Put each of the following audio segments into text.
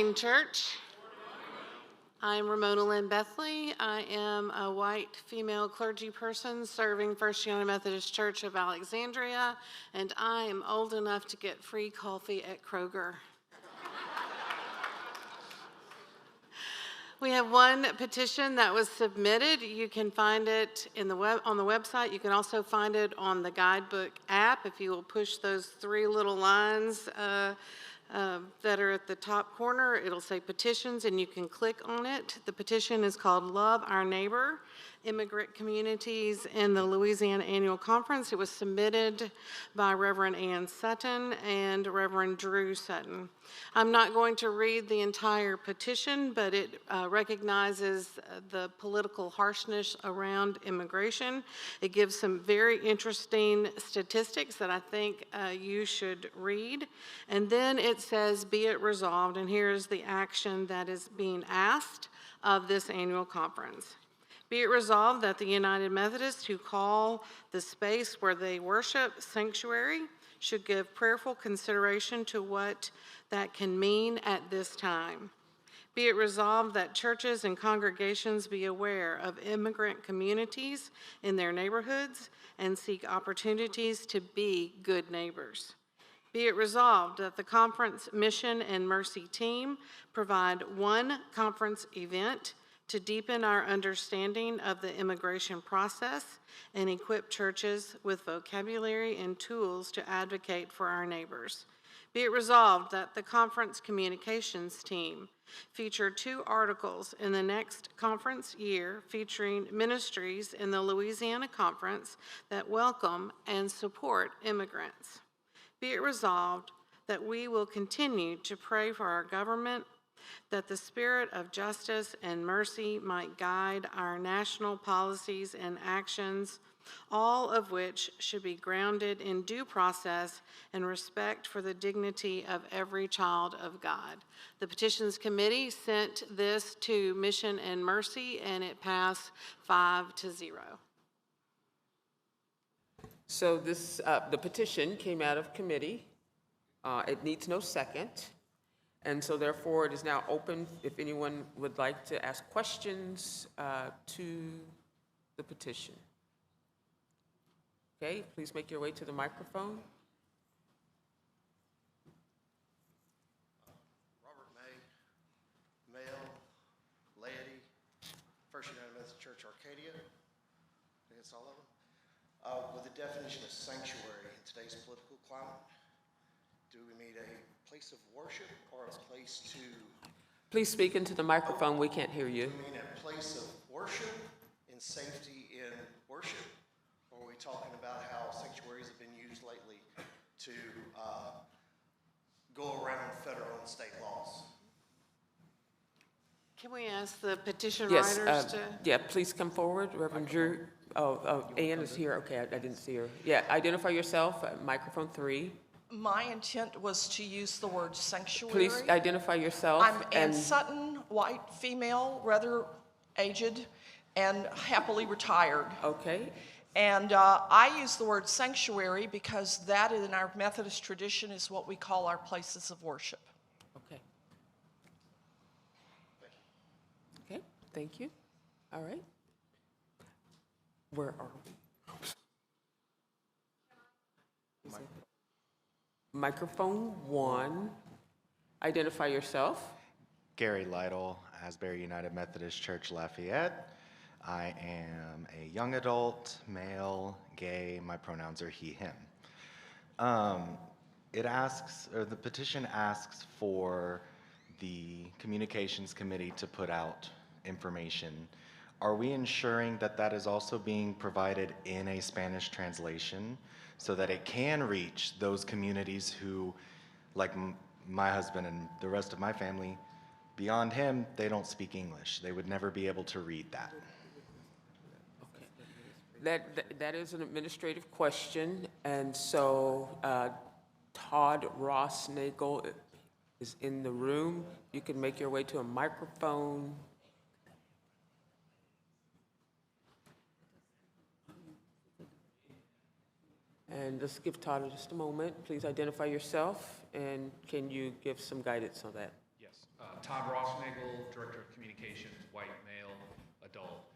morning, church. I'm Ramona Lynn Bethley. I am a white female clergy person serving First United Methodist Church of Alexandria, and I am old enough to get free coffee at Kroger. We have one petition that was submitted. You can find it on the website. You can also find it on the guidebook app. If you will push those three little lines that are at the top corner, it'll say petitions, and you can click on it. The petition is called Love Our Neighbor, Immigrant Communities in the Louisiana Annual Conference. It was submitted by Reverend Ann Sutton and Reverend Drew Sutton. I'm not going to read the entire petition, but it recognizes the political harshness around immigration. It gives some very interesting statistics that I think you should read. And then it says, be it resolved, and here's the action that is being asked of this annual conference. Be it resolved that the United Methodists who call the space where they worship sanctuary should give prayerful consideration to what that can mean at this time. Be it resolved that churches and congregations be aware of immigrant communities in their neighborhoods and seek opportunities to be good neighbors. Be it resolved that the conference mission and mercy team provide one conference event to deepen our understanding of the immigration process and equip churches with vocabulary and tools to advocate for our neighbors. Be it resolved that the conference communications team feature 2 articles in the next conference year featuring ministries in the Louisiana Conference that welcome and support immigrants. Be it resolved that we will continue to pray for our government, that the spirit of justice and mercy might guide our national policies and actions, all of which should be grounded in due process and respect for the dignity of every child of God. The Petitions Committee sent this to Mission and Mercy, and it passed 5-0. So this, the petition came out of committee. It needs no second. And so therefore it is now open if anyone would like to ask questions to the petition. Okay, please make your way to the microphone. Robert May, male, laity, First United Methodist Church, Arcadia. I think it's all of them. With the definition of sanctuary in today's political climate, do we need a place of worship or a place to... Please speak into the microphone. We can't hear you. Do we mean a place of worship and safety in worship? Or are we talking about how sanctuaries have been used lately to go around federal and state laws? Can we ask the petition Yes, writers to... yeah, please come forward. Reverend Drew. Oh, Ann is here. Okay, I didn't see her. Yeah, identify yourself. Microphone 3. My intent was to use the word sanctuary. Please identify yourself. I'm Ann Sutton, white, female, rather aged, and happily retired. Okay. And I use the word sanctuary because that in our Methodist tradition is what we call our places of worship. Okay. Okay, thank you. All right. Where are we? Microphone 1. Identify yourself. Gary Lytle, Asbury United Methodist Church, Lafayette. I am a young adult, male, gay. My pronouns are he, him. The petition asks for the Communications Committee to put out information. Are we ensuring that that is also being provided in a Spanish translation so that it can reach those communities who, like my husband and the rest of my family, beyond him, they don't speak English. They would never be able to read that. Okay. That is an administrative question, and so Todd Ross Nagel is in the room. You can make your way to a microphone. And let's give Todd just a moment. Please identify yourself, and can you give some guidance on that? Yes. Todd Rossnagel, Director of Communications, white, male, adult.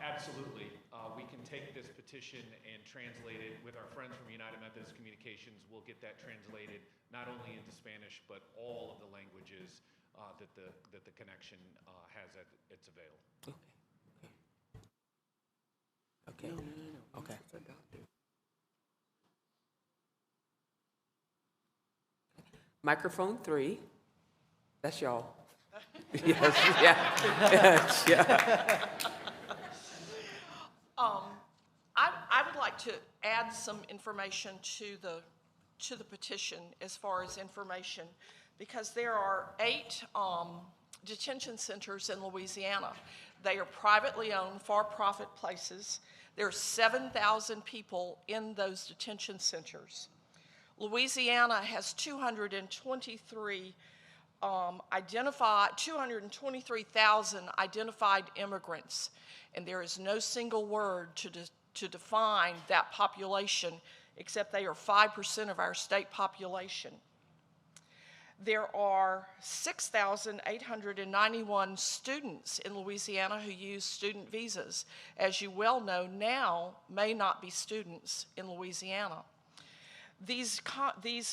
Absolutely. We can take this petition and translate it with our friends from United Methodist Communications. We'll get that translated not only into Spanish, but all of the languages that the connection has at its avail. Okay. Okay. Microphone 3. That's y'all. Yes, yeah. Yes, yeah. I would like to add some information to the petition as far as information, because there are 8 detention centers in Louisiana. They are privately owned, for-profit places. There are 7,000 people in those detention centers. Louisiana has 223,000 identified immigrants, and there is no single word to define that population, except they are 5% of our state population. There are 6,891 students in Louisiana who use student visas. As you well know, now may not be students in Louisiana. These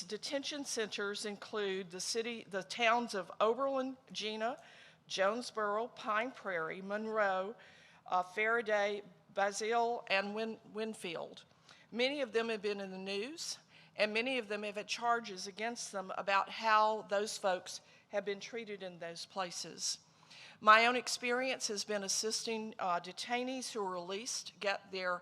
detention centers include the towns of Oberlin, Jena, Jonesboro, Pine Prairie, Monroe, Faraday, Basile, and Winfield. Many of them have been in the news, and many of them have had charges against them about how those folks have been treated in those places. My own experience has been assisting detainees who are released get their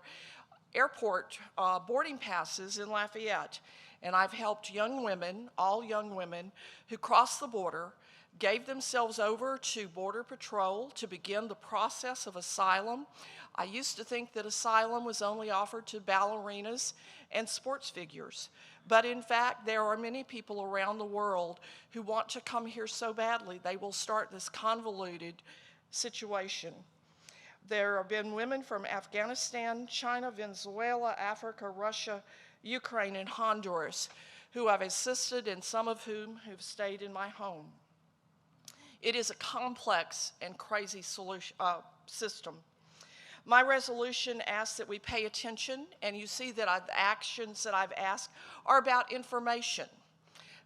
airport boarding passes in Lafayette, and I've helped young women, all young women, who crossed the border, gave themselves over to Border Patrol to begin the process of asylum. I used to think that asylum was only offered to ballerinas and sports figures, but in fact there are many people around the world who want to come here so badly they will start this convoluted situation. There have been women from Afghanistan, China, Venezuela, Africa, Russia, Ukraine, and Honduras who I've assisted, and some of whom have stayed in my home. It is a complex and crazy system. My resolution asks that we pay attention, and you see that the actions that I've asked are about information.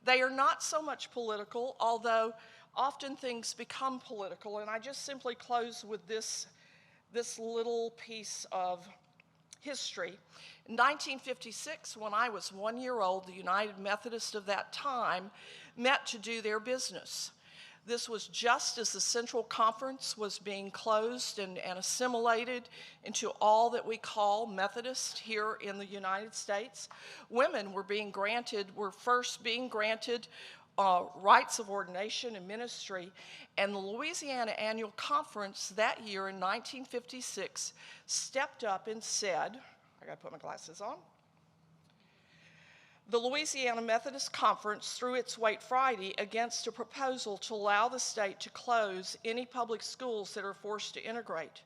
They are not so much political, although often things become political, and I just simply close with this little piece of history. In 1956, when I was 1 year old, the United Methodists of that time met to do their business. This was just as the Central Conference was being closed and assimilated into all that we call Methodist here in the United States. Women were first being granted rights of ordination and ministry, and the Louisiana Annual Conference that year in 1956 stepped up and said, I gotta put my glasses on. The Louisiana Methodist Conference threw its weight Friday against a proposal to allow the state to close any public schools that are forced to integrate.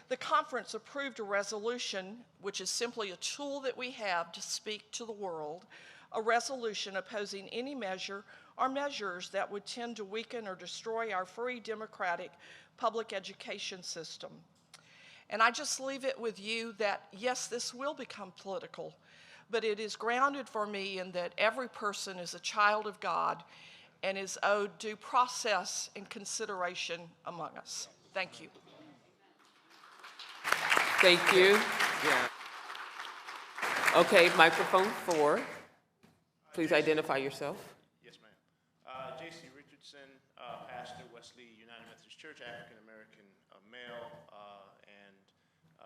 The conference approved a resolution, which is simply a tool that we have to speak to the world, a resolution opposing any measure or measures that would tend to weaken or destroy our free democratic public education system. And I just leave it with you that, yes, this will become political, but it is grounded for me in that every person is a child of God and is owed due process and consideration among us. Thank you. Thank you. Yeah. Okay, microphone 4. Please identify yourself. Yes, ma'am. J.C. Richardson, pastor, Wesley United Methodist Church, African American male, and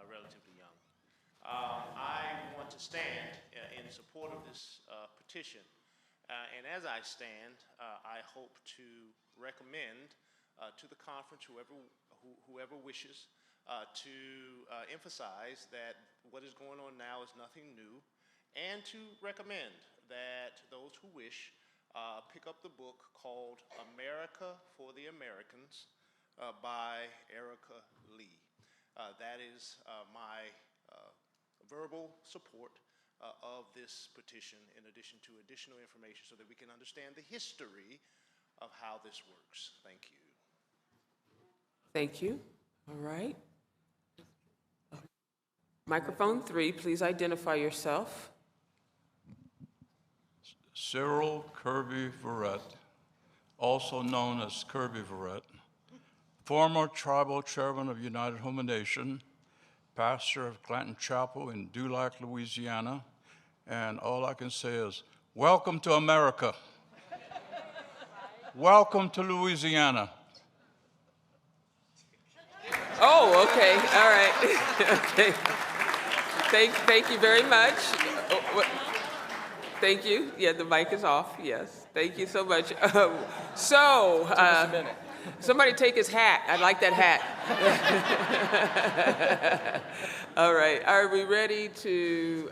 relatively young. I want to stand in support of this petition, and as I stand, I hope to recommend to the conference, whoever wishes, to emphasize that what is going on now is nothing new, and to recommend that those who wish pick up the book called America for the Americans by Erica Lee. That is my verbal support of this petition, in addition to additional information so that we can understand the history of how this works. Thank you. Thank you. All right. Microphone 3, please identify yourself. Cyril Kirby Verrett, also known as Kirby Verrett, former tribal chairman of United Home Nation, pastor of Clanton Chapel in Dulac, Louisiana, and all I can say is, welcome to America. Welcome to Louisiana. Oh, okay, all right. Okay. Thank you very much. Thank you. Yeah, the mic is off, yes. Thank you so much. Somebody take his hat. I like that hat. All right, are we ready to,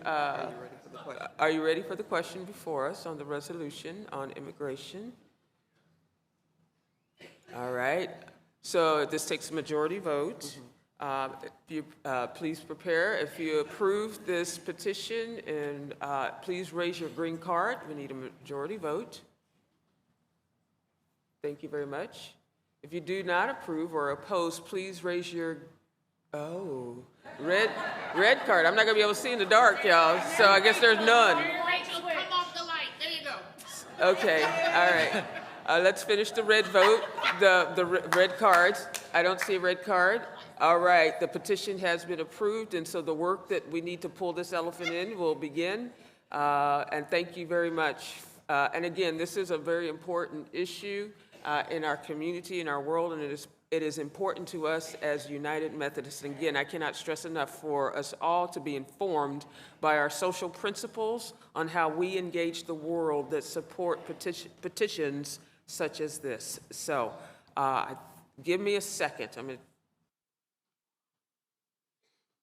are you ready for the question before us on the resolution on immigration? All right, so this takes a majority vote. If you please prepare. If you approve this petition, and please raise your green card. We need a majority vote. Thank you very much. If you do not approve or oppose, please raise your red card. I'm not gonna be able to see in the dark, y'all. So I guess there's none. Rachel, come off the light. There you go. Okay. All right. Let's finish the red vote. The red cards. I don't see a red card. All right, the petition has been approved, and so the work that we need to pull this elephant in will begin. And thank you very much. And again, this is a very important issue in our community, in our world, and it is important to us as United Methodists. And again, I cannot stress enough for us all to be informed by our social principles on how we engage the world that support petitions such as this. So give me a second. I'm going to